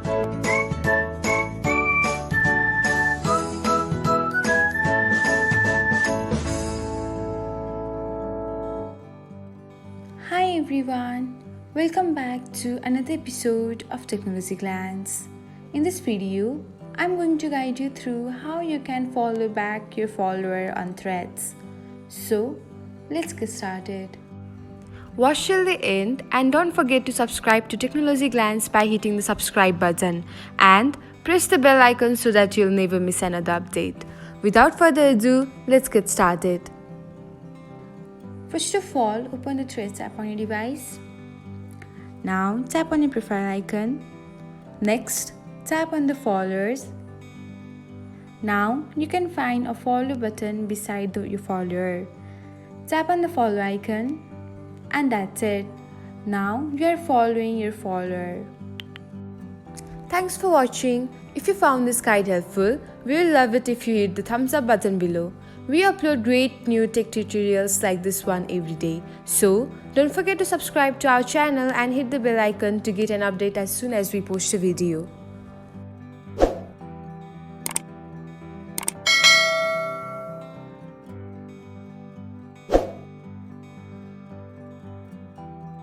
Hi everyone, welcome back to another episode of Technologyglance. In this video, I'm going to guide you through how you can follow back your follower on threads. So, let's get started. Watch till the end and don't forget to subscribe to Technologyglance by hitting the subscribe button and press the bell icon so that you'll never miss another update. Without further ado, let's get started. First of all, open the Threads app on your device. Now, tap on your profile icon. Next, tap on the followers. Now, you can find a follow button beside your follower. Tap on the follow icon, and that's it. Now, you are following your follower. Thanks for watching. If you found this guide helpful, we will love it if you hit the thumbs up button below. We upload great new tech tutorials like this one every day. So, don't forget to subscribe to our channel and hit the bell icon to get an update as soon as we post a video.